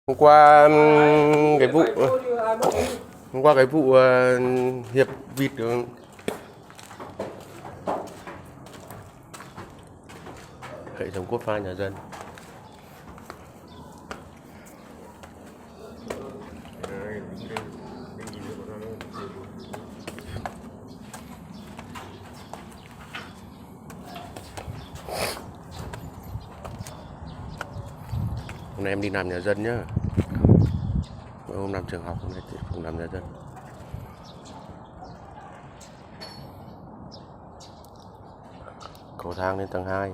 Hôm qua cái vụ hôm qua cái vụ hiệp vịt hệ thống cốt pha nhà dân. Hôm nay em đi làm nhà dân nhá. Hôm làm trường học, hôm nay tiếp tục làm nhà dân. Cầu thang lên tầng 2.